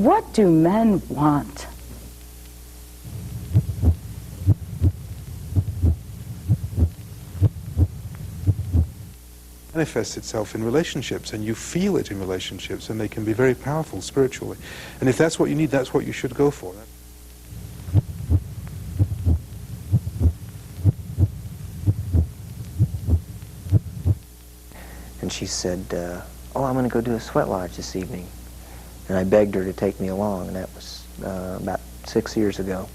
What do men want? Manifests itself in relationships, and you feel it in relationships, and they can be very powerful spiritually. And if that's what you need, that's what you should go for. And she said, oh, I'm going to go do a sweat lodge this evening. And I begged her to take me along, and that was about 6 years ago.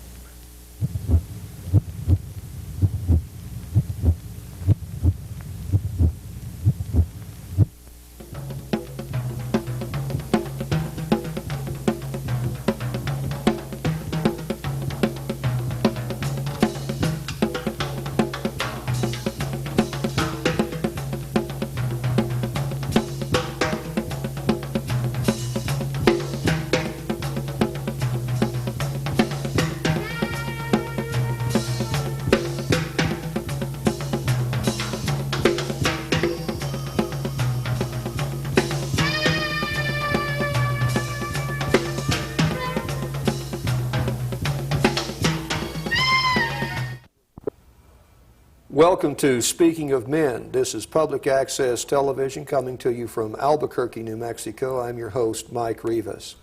Welcome to Speaking of Men. This is public access television coming to you from Albuquerque, New Mexico. I'm your host, Mike Rivas.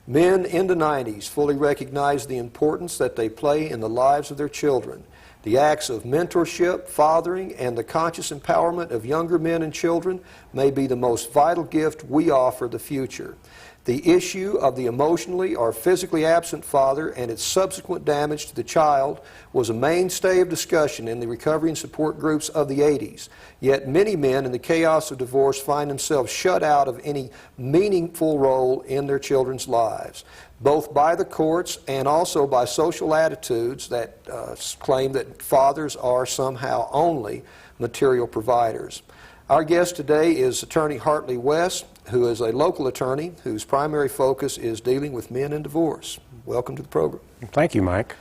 Men in the 90s fully recognize the importance that they play in the lives of their children. The acts of mentorship, fathering, and the conscious empowerment of younger men and children may be the most vital gift we offer the future. The issue of the emotionally or physically absent father and its subsequent damage to the child was a mainstay of discussion in the recovery and support groups of the 80s. Yet many men in the chaos of divorce find themselves shut out of any meaningful role in their children's lives, both by the courts and also by social attitudes that claim that fathers are somehow only material providers. Our guest today is attorney Hartley Wess, who is a local attorney whose primary focus is dealing with men in divorce. Welcome to the program. Thank you, Mike.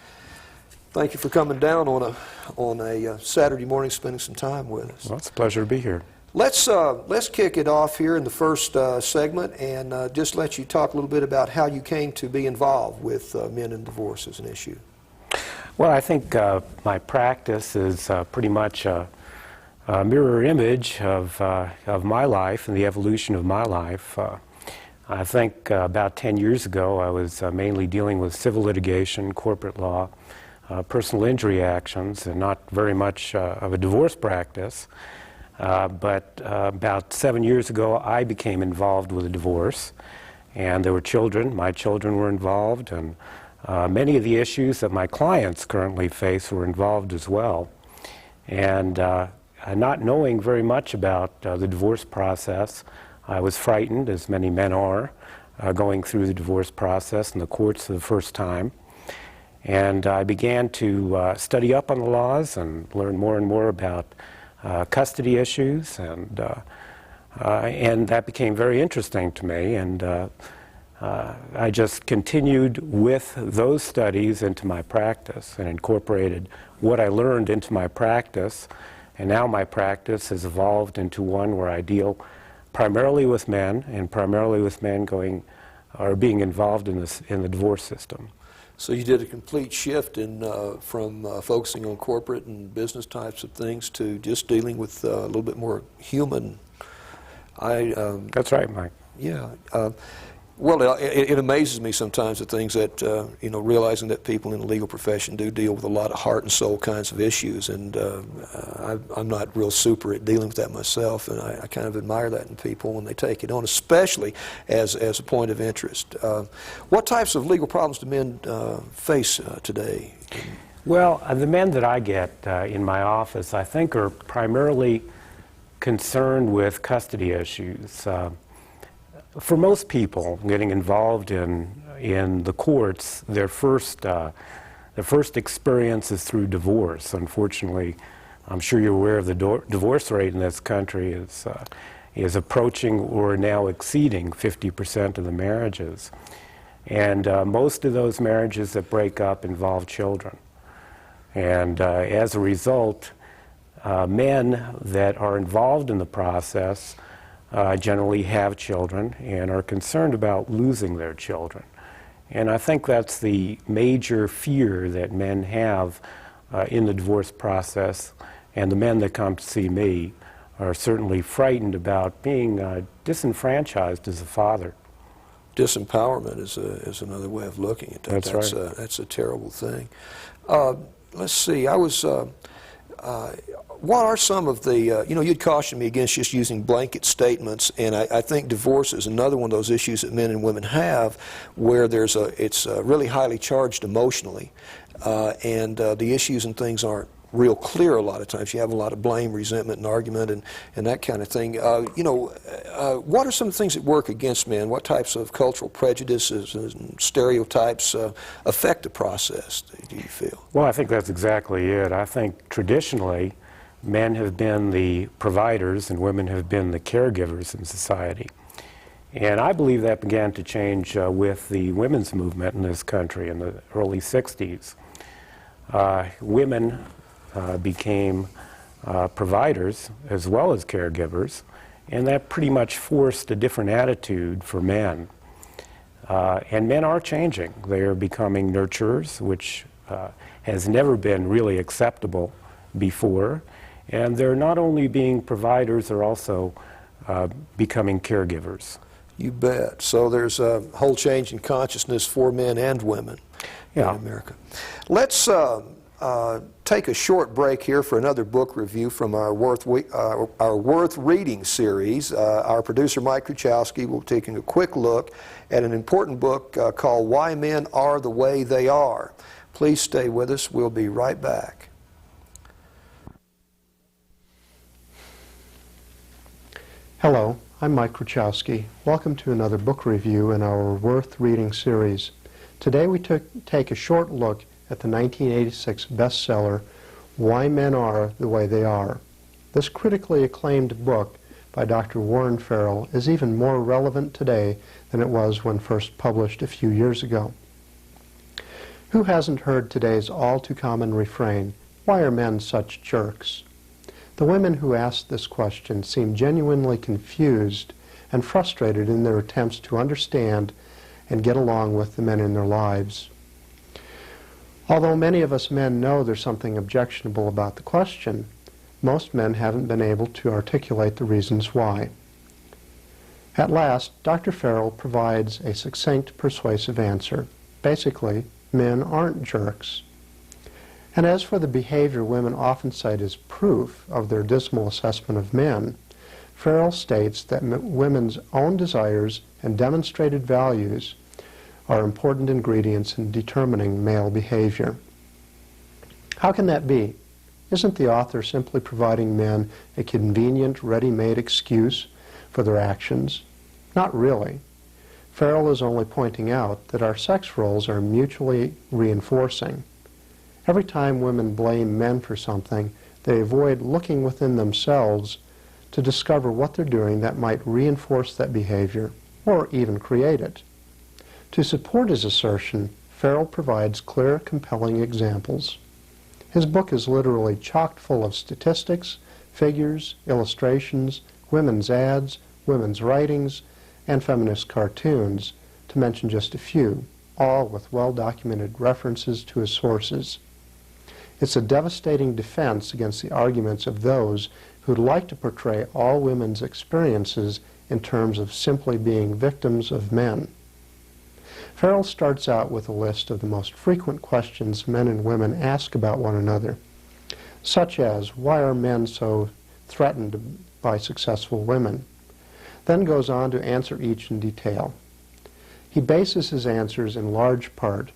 Thank you for coming down on a Saturday morning, spending some time with us. Well, it's a pleasure to be here. Let's kick it off here in the first segment and just let you talk a little bit about how you came to be involved with men in divorce as an issue. Well, I think my practice is pretty much a mirror image of my life and the evolution of my life. I think about 10 years ago I was mainly dealing with civil litigation, corporate law, personal injury actions, and not very much of a divorce practice. But about 7 years ago I became involved with a divorce, and there were children. My children were involved, and many of the issues that my clients currently face were involved as well. And not knowing very much about the divorce process, I was frightened, as many men are, going through the divorce process in the courts for the first time. And I began to study up on the laws and learn more and more about custody issues, and that became very interesting to me. And I just continued with those studies into my practice and incorporated what I learned into my practice. And now my practice has evolved into one where I deal primarily with men, and primarily with men being involved in the divorce system. So you did a complete shift from focusing on corporate and business types of things to just dealing with a little bit more human. That's right, Mike. Yeah. Well, it amazes me sometimes the things that, realizing that people in the legal profession do deal with a lot of heart and soul kinds of issues, and I'm not real super at dealing with that myself, and I kind of admire that in people when they take it on, especially as a point of interest. What types of legal problems do men face today? Well, the men that I get in my office, I think, are primarily concerned with custody issues. For most people getting involved in the courts, their first experience is through divorce. Unfortunately, I'm sure you're aware of the divorce rate in this country is approaching or now exceeding 50% of the marriages. And most of those marriages that break up involve children. And as a result, men that are involved in the process generally have children and are concerned about losing their children. And I think that's the major fear that men have in the divorce process, and the men that come to see me are certainly frightened about being disenfranchised as a father. Disempowerment is another way of looking at that. That's right. That's a terrible thing. Let's see. What are some of the, you'd caution me against just using blanket statements, and I think divorce is another one of those issues that men and women have where it's really highly charged emotionally, and the issues and things aren't real clear a lot of times. You have a lot of blame, resentment, and argument, and that kind of thing. What are some things that work against men? What types of cultural prejudices and stereotypes affect the process, do you feel? Well, I think that's exactly it. I think traditionally men have been the providers and women have been the caregivers in society. And I believe that began to change with the women's movement in this country in the early 60s. Women became providers as well as caregivers, and that pretty much forced a different attitude for men. And men are changing. They are becoming nurturers, which has never been really acceptable before. And they're not only being providers, they're also becoming caregivers. You bet. So there's a whole change in consciousness for men and women in America. Let's take a short break here for another book review from our Worth Reading series. Our producer, Mike Kruchowski, will be taking a quick look at an important book called Why Men Are the Way They Are. Please stay with us. We'll be right back. Hello, I'm Mike Kruchowski. Welcome to another book review in our Worth Reading series. Today we take a short look at the 1986 bestseller, Why Men Are the Way They Are. This critically acclaimed book by Dr. Warren Farrell is even more relevant today than it was when first published a few years ago. Who hasn't heard today's all-too-common refrain, "Why are men such jerks?" The women who asked this question seem genuinely confused and frustrated in their attempts to understand and get along with the men in their lives. Although many of us men know there's something objectionable about the question, most men haven't been able to articulate the reasons why. At last, Dr. Farrell provides a succinct, persuasive answer. Basically, men aren't jerks. And as for the behavior women often cite as proof of their dismal assessment of men, Farrell states that women's own desires and demonstrated values are important ingredients in determining male behavior. How can that be? Isn't the author simply providing men a convenient, ready-made excuse for their actions? Not really. Farrell is only pointing out that our sex roles are mutually reinforcing. Every time women blame men for something, they avoid looking within themselves to discover what they're doing that might reinforce that behavior or even create it. To support his assertion, Farrell provides clear, compelling examples. His book is literally chock full of statistics, figures, illustrations, women's ads, women's writings, and feminist cartoons, to mention just a few, all with well-documented references to his sources. It's a devastating defense against the arguments of those who'd like to portray all women's experiences in terms of simply being victims of men. Farrell starts out with a list of the most frequent questions men and women ask about one another, such as, why are men so threatened by successful women? Then goes on to answer each in detail. He bases his answers in large part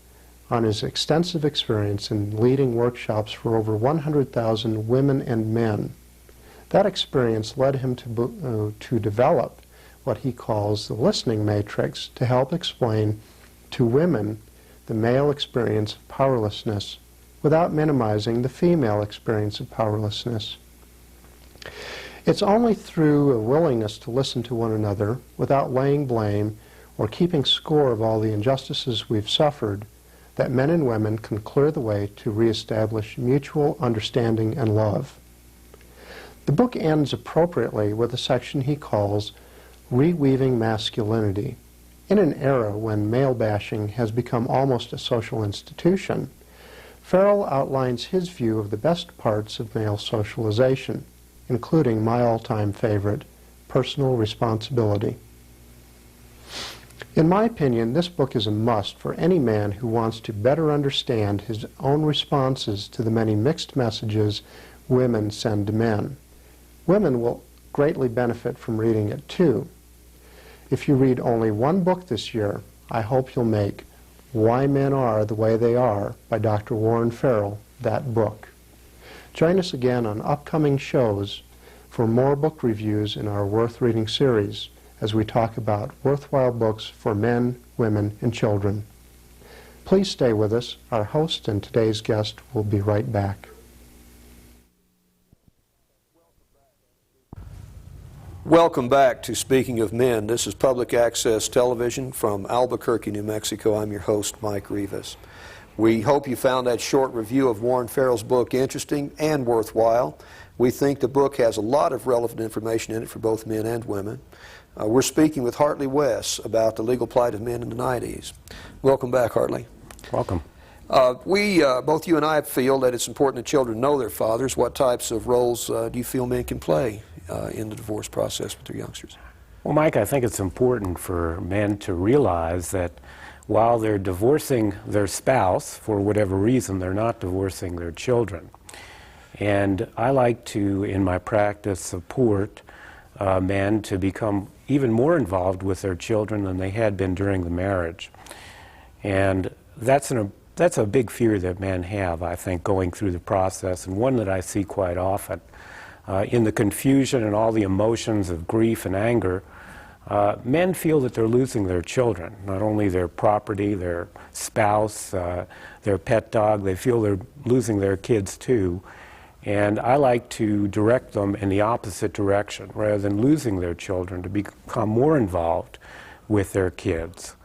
on his extensive experience in leading workshops for over 100,000 women and men. That experience led him to develop what he calls the listening matrix to help explain to women the male experience of powerlessness without minimizing the female experience of powerlessness. It's only through a willingness to listen to one another without laying blame or keeping score of all the injustices we've suffered that men and women can clear the way to reestablish mutual understanding and love. The book ends appropriately with a section he calls Reweaving Masculinity. In an era when male bashing has become almost a social institution, Farrell outlines his view of the best parts of male socialization, including my all-time favorite, personal responsibility. In my opinion, this book is a must for any man who wants to better understand his own responses to the many mixed messages women send to men. Women will greatly benefit from reading it too. If you read only one book this year, I hope you'll make Why Men Are the Way They Are by Dr. Warren Farrell that book. Join us again on upcoming shows for more book reviews in our Worth Reading series as we talk about worthwhile books for men, women, and children. Please stay with us. Our host and today's guest will be right back. Welcome back to Speaking of Men. This is Public Access Television from Albuquerque, New Mexico. I'm your host, Mike Rivas. We hope you found that short review of Warren Farrell's book interesting and worthwhile. We think the book has a lot of relevant information in it for both men and women. We're speaking with Hartley Wess about the legal plight of men in the 90s. Welcome back, Hartley. Welcome. Both you and I feel that it's important that children know their fathers. What types of roles do you feel men can play in the divorce process with their youngsters? Well, Mike, I think it's important for men to realize that while they're divorcing their spouse, for whatever reason, they're not divorcing their children. And I like to, in my practice, support men to become even more involved with their children than they had been during the marriage. And that's a big fear that men have, I think, going through the process, and one that I see quite often. In the confusion and all the emotions of grief and anger, men feel that they're losing their children, not only their property, their spouse, their pet dog. They feel they're losing their kids too. And I like to direct them in the opposite direction, rather than losing their children, to become more involved with their kids.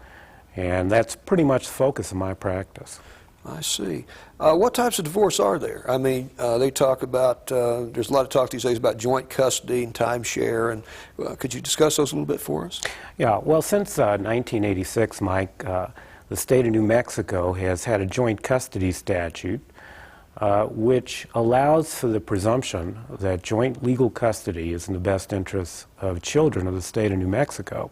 And that's pretty much the focus of my practice. I see. What types of divorce are there? I mean, they talk about, there's a lot of talk these days about joint custody and timeshare, and could you discuss those a little bit for us? Yeah, well, since 1986, Mike, the state of New Mexico has had a joint custody statute which allows for the presumption that joint legal custody is in the best interests of children of the state of New Mexico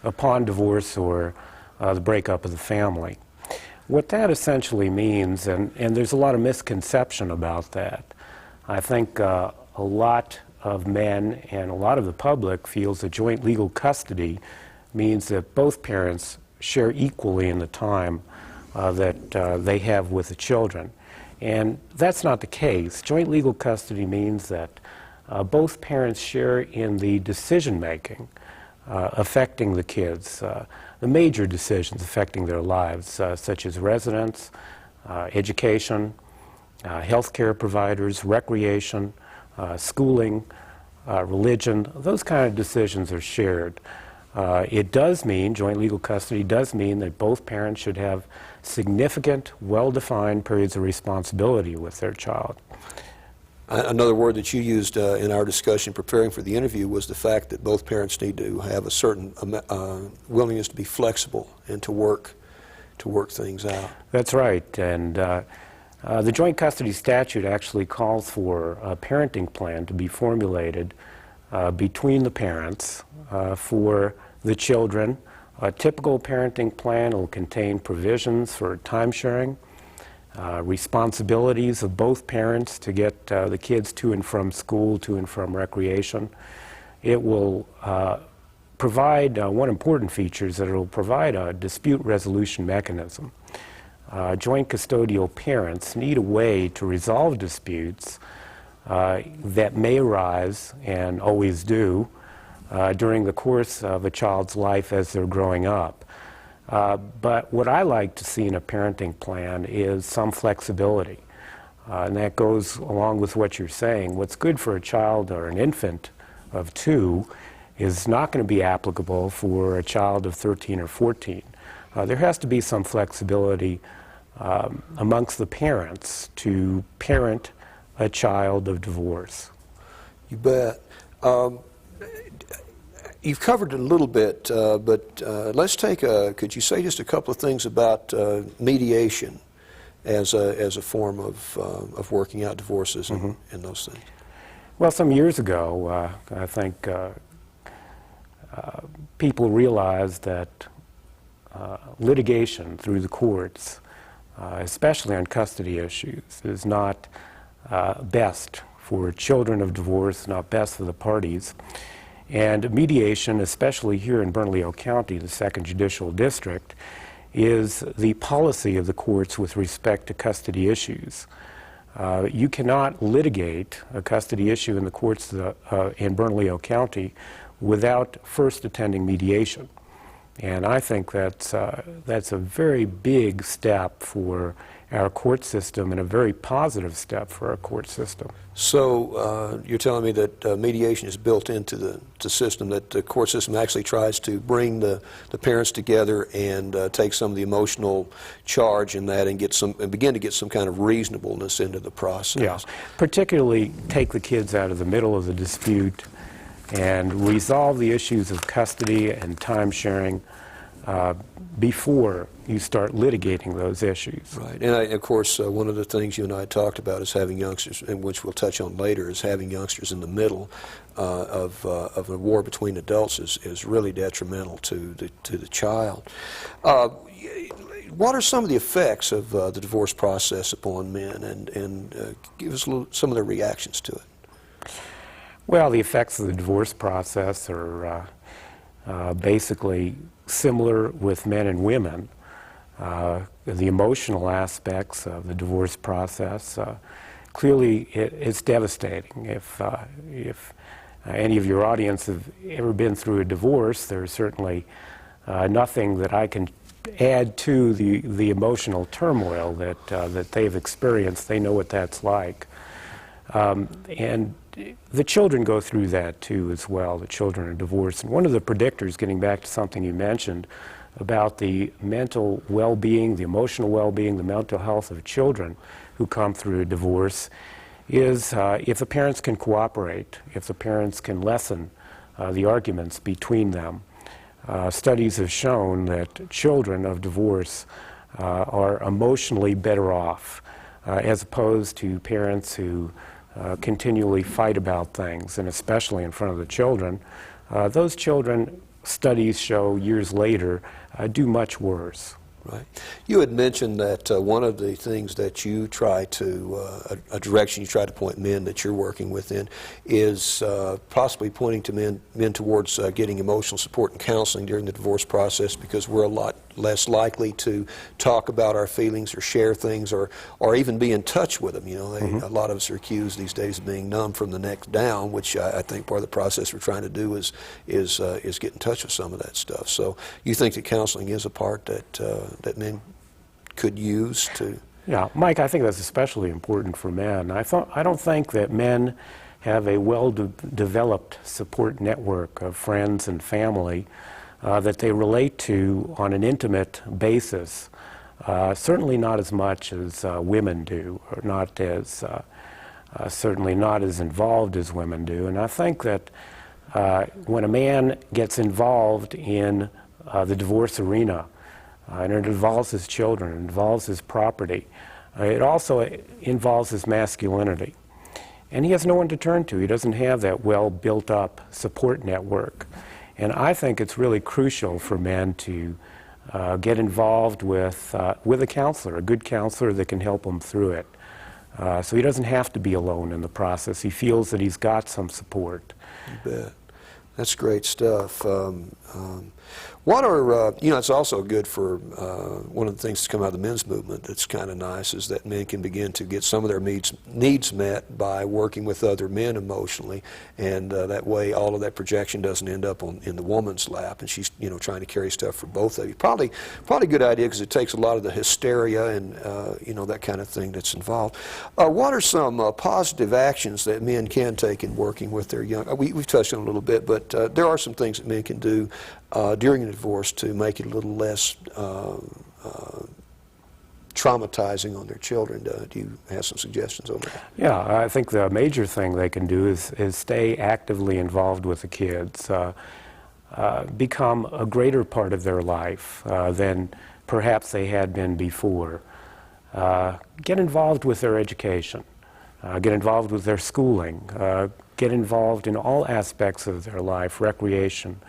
upon divorce or the breakup of the family. What that essentially means, and there's a lot of misconception about that, I think a lot of men and a lot of the public feels that joint legal custody means that both parents share equally in the time that they have with the children. And that's not the case. Joint legal custody means that both parents share in the decision-making affecting the kids, the major decisions affecting their lives, such as residence, education, health care providers, recreation, schooling, religion. Those kind of decisions are shared. It does mean, joint legal custody does mean that both parents should have significant, well-defined periods of responsibility with their child. Another word that you used in our discussion preparing for the interview was the fact that both parents need to have a certain willingness to be flexible and to work things out. That's right. And the joint custody statute actually calls for a parenting plan to be formulated between the parents for the children. A typical parenting plan will contain provisions for time sharing, responsibilities of both parents to get the kids to and from school, to and from recreation. It will provide, one important feature is that it will provide a dispute resolution mechanism. Joint custodial parents need a way to resolve disputes that may arise, and always do, during the course of a child's life as they're growing up. But what I like to see in a parenting plan is some flexibility. And that goes along with what you're saying. What's good for a child or an infant of 2 is not going to be applicable for a child of 13 or 14. There has to be some flexibility amongst the parents to parent a child of divorce. You bet. You've covered it a little bit, but let's take could you say just a couple of things about mediation as a form of working out divorces and those things? Well, some years ago, I think people realized that litigation through the courts, especially on custody issues, is not best for children of divorce, not best for the parties. And mediation, especially here in Bernalillo County, the 2nd Judicial District, is the policy of the courts with respect to custody issues. You cannot litigate a custody issue in the courts in Bernalillo County without first attending mediation. And I think that's a very big step for our court system and a very positive step for our court system. So you're telling me that mediation is built into the system, that the court system actually tries to bring the parents together and take some of the emotional charge in that and begin to get some kind of reasonableness into the process. Yeah, particularly take the kids out of the middle of the dispute and resolve the issues of custody and time sharing before you start litigating those issues. Right, and of course one of the things you and I talked about is having youngsters, and which we'll touch on later, is having youngsters in the middle of a war between adults is really detrimental to the child. What are some of the effects of the divorce process upon men, and give us some of their reactions to it? Well, the effects of the divorce process are basically similar with men and women. The emotional aspects of the divorce process, clearly it's devastating. If any of your audience have ever been through a divorce, there's certainly nothing that I can add to the emotional turmoil that they've experienced. They know what that's like. And the children go through that too as well. The children are divorced. And one of the predictors, getting back to something you mentioned about the mental well-being, the emotional well-being, the mental health of children who come through a divorce, is if the parents can cooperate, if the parents can lessen the arguments between them. Studies have shown that children of divorce are emotionally better off as opposed to parents who continually fight about things, and especially in front of the children. Those children, studies show years later, do much worse. Right. You had mentioned that one of the things that you try to, a direction you try to point men that you're working within is possibly pointing to men towards getting emotional support and counseling during the divorce process, because we're a lot less likely to talk about our feelings or share things or even be in touch with them. You know, a lot of us are accused these days of being numb from the neck down, which I think part of the process we're trying to do is get in touch with some of that stuff. So you think that counseling is a part that men could use to... Yeah, Mike, I think that's especially important for men. I don't think that men have a well-developed support network of friends and family that they relate to on an intimate basis. Certainly not as much as women do, or not as certainly not as involved as women do. And I think that when a man gets involved in the divorce arena, and it involves his children, it involves his property, it also involves his masculinity. And he has no one to turn to. He doesn't have that well built up support network. And I think it's really crucial for men to get involved with a counselor, a good counselor that can help him through it. So he doesn't have to be alone in the process. He feels that he's got some support. You bet. That's great stuff. What are, it's also good for, one of the things that's come out of the men's movement that's kind of nice is that men can begin to get some of their needs met by working with other men emotionally, and that way all of that projection doesn't end up in the woman's lap, and she's, trying to carry stuff for both of you. Probably a good idea, because it takes a lot of the hysteria and, that kind of thing that's involved. What are some positive actions that men can take in working with their young, we've touched on it a little bit, but there are some things that men can do during a divorce to make it a little less traumatizing on their children. Do you have some suggestions on that? Yeah, I think the major thing they can do is stay actively involved with the kids. become a greater part of their life than perhaps they had been before. Get involved with their education, get involved with their schooling, get involved in all aspects of their life, recreation,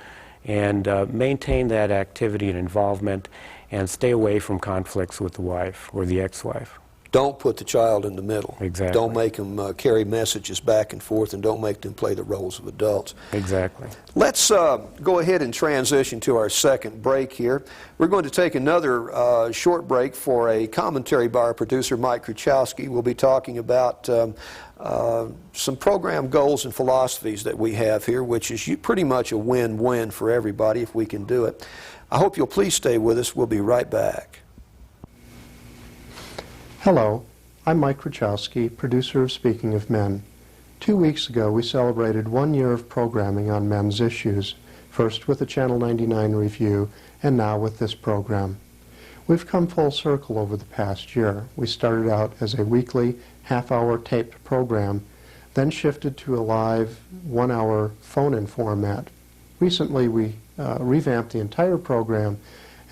and maintain that activity and involvement, and stay away from conflicts with the wife or the ex-wife. Don't put the child in the middle. Exactly. Don't make them carry messages back and forth, and don't make them play the roles of adults. Exactly. Let's go ahead and transition to our second break here. We're going to take another short break for a commentary by our producer, Mike Kruchowski. We'll be talking about some program goals and philosophies that we have here, which is pretty much a win-win for everybody if we can do it. I hope you'll please stay with us. We'll be right back. Hello, I'm Mike Kruchowski, producer of Speaking of Men. 2 weeks ago, we celebrated 1 year of programming on men's issues, first with the Channel 99 review, and now with this program. We've come full circle over the past year. We started out as a weekly, half-hour taped program, then shifted to a live, 1-hour phone-in format. Recently, we revamped the entire program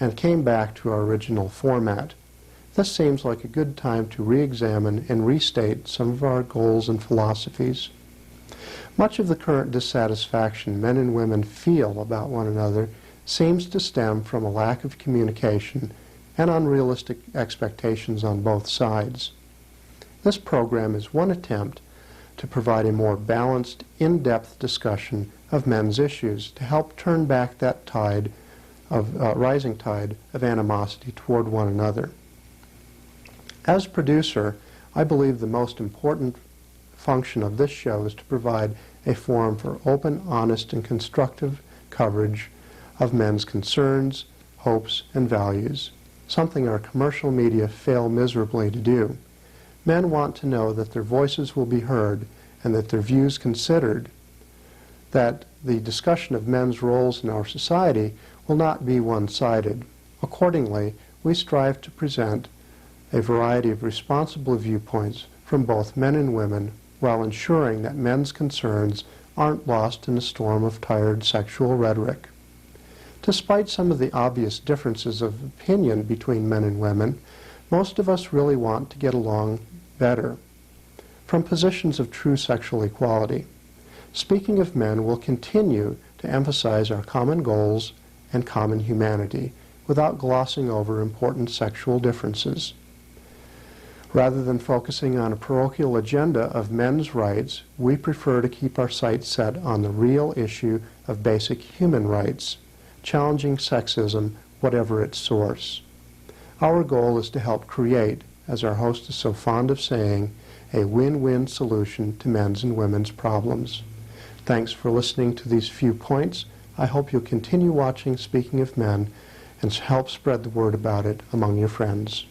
and came back to our original format. This seems like a good time to re-examine and restate some of our goals and philosophies. Much of the current dissatisfaction men and women feel about one another seems to stem from a lack of communication and unrealistic expectations on both sides. This program is one attempt to provide a more balanced, in-depth discussion of men's issues to help turn back that rising tide of animosity toward one another. As producer, I believe the most important function of this show is to provide a forum for open, honest, and constructive coverage of men's concerns, hopes, and values, something our commercial media fail miserably to do. Men want to know that their voices will be heard and that their views considered, that the discussion of men's roles in our society will not be one-sided. Accordingly, we strive to present a variety of responsible viewpoints from both men and women while ensuring that men's concerns aren't lost in a storm of tired sexual rhetoric. Despite some of the obvious differences of opinion between men and women, most of us really want to get along better from positions of true sexual equality. Speaking of Men will continue to emphasize our common goals and common humanity without glossing over important sexual differences. Rather than focusing on a parochial agenda of men's rights, we prefer to keep our sights set on the real issue of basic human rights, challenging sexism, whatever its source. Our goal is to help create, as our host is so fond of saying, a win-win solution to men's and women's problems. Thanks for listening to these few points. I hope you'll continue watching Speaking of Men and help spread the word about it among your friends.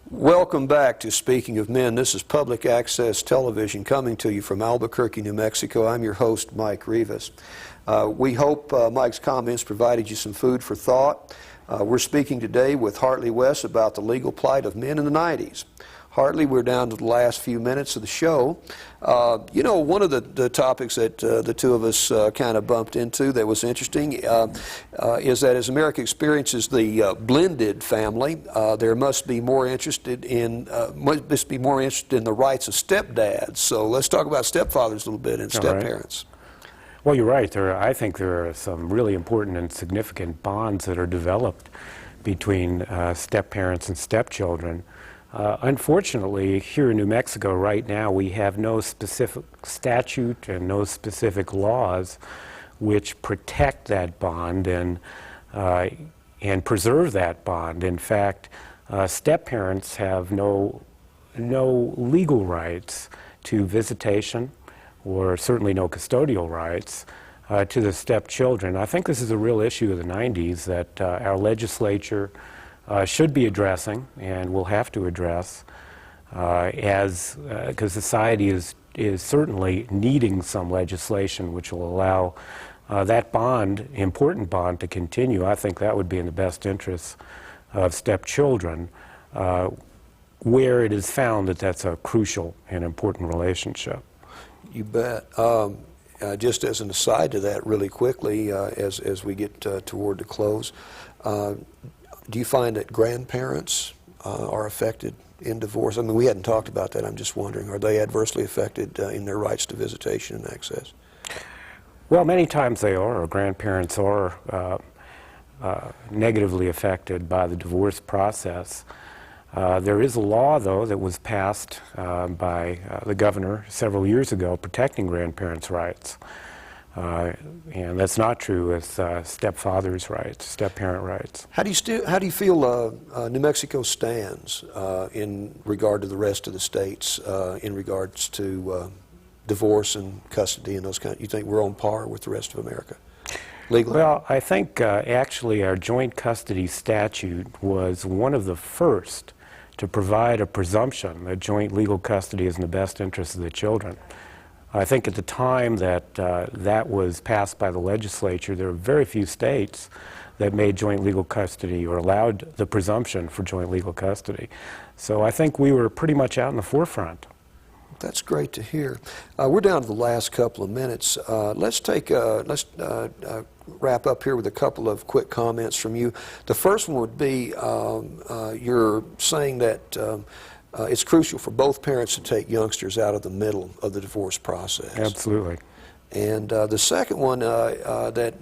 Welcome back to Speaking of Men. This is Public Access Television coming to you from Albuquerque, New Mexico. I'm your host, Mike Rivas. We hope Mike's comments provided you some food for thought. We're speaking today with Hartley Wess about the legal plight of men in the 90s. Hartley, we're down to the last few minutes of the show. You know, one of the topics that the two of us kind of bumped into that was interesting is that as America experiences the blended family, there must be more interested in the rights of stepdads. So let's talk about stepfathers a little bit and stepparents. Well, you're right. I think there are some really important and significant bonds that are developed between step-parents and stepchildren. Unfortunately, here in New Mexico right now, we have no specific statute and no specific laws which protect that bond and preserve that bond. In fact, step-parents have no legal rights to visitation, or certainly no custodial rights to the stepchildren. I think this is a real issue of the 90s that our legislature should be addressing and will have to address because society is certainly needing some legislation which will allow that bond, important bond, to continue. I think that would be in the best interests of stepchildren where it is found that that's a crucial and important relationship. You bet. just as an aside to that, really quickly, as we get toward the close, do you find that grandparents are affected in divorce? I mean, we hadn't talked about that. I'm just wondering, are they adversely affected in their rights to visitation and access? Well, many times they are, or grandparents are negatively affected by the divorce process. There is a law, though, that was passed by the governor several years ago protecting grandparents' rights. And that's not true with stepfather's rights, step-parent rights. How do you feel New Mexico stands in regard to the rest of the states in regards to divorce and custody and those kind? You think we're on par with the rest of America legally? Well, I think actually our joint custody statute was one of the first to provide a presumption that joint legal custody is in the best interest of the children. I think at the time that that was passed by the legislature, there were very few states that made joint legal custody or allowed the presumption for joint legal custody. So I think we were pretty much out in the forefront. That's great to hear. We're down to the last couple of minutes. Let's wrap up here with a couple of quick comments from you. The first one would be you're saying that it's crucial for both parents to take youngsters out of the middle of the divorce process. Absolutely. And the second one, that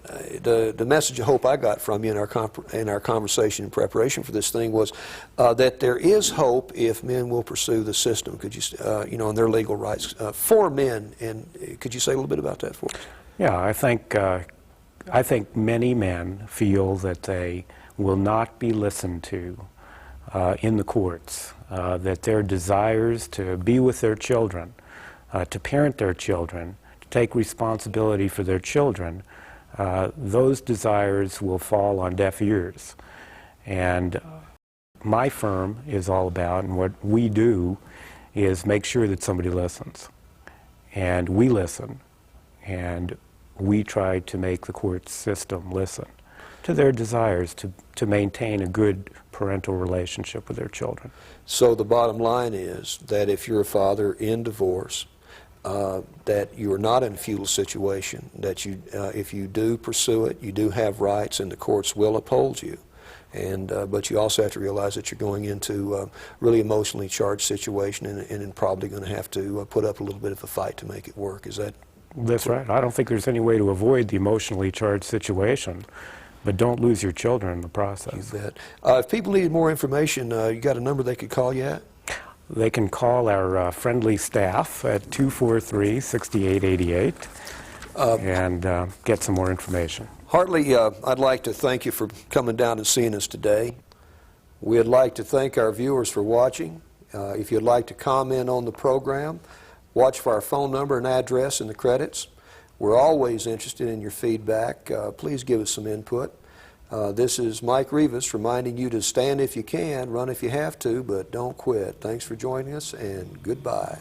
the message of hope I got from you in our conversation in preparation for this thing was that there is hope if men will pursue the system. Could you, and their legal rights for men? And could you say a little bit about that for us? Yeah, I think many men feel that they will not be listened to in the courts. That their desires to be with their children, to parent their children, take responsibility for their children, those desires will fall on deaf ears. And my firm is all about, and what we do is make sure that somebody listens. And we listen, and we try to make the court system listen to their desires to maintain a good parental relationship with their children. So the bottom line is that if you're a father in divorce, that you are not in a feudal situation, that you, if you do pursue it, you do have rights and the courts will uphold you. And, but you also have to realize that you're going into a really emotionally charged situation and probably going to have to put up a little bit of a fight to make it work. Is that? That's right. I don't think there's any way to avoid the emotionally charged situation, but don't lose your children in the process. You bet. If people need more information, you got a number they could call you at? They can call our friendly staff at 243-6888 and get some more information. Hartley, I'd like to thank you for coming down and seeing us today. We'd like to thank our viewers for watching. If you'd like to comment on the program, watch for our phone number and address in the credits. We're always interested in your feedback. Please give us some input. This is Mike Rivas reminding you to stand if you can, run if you have to, but don't quit. Thanks for joining us, and goodbye.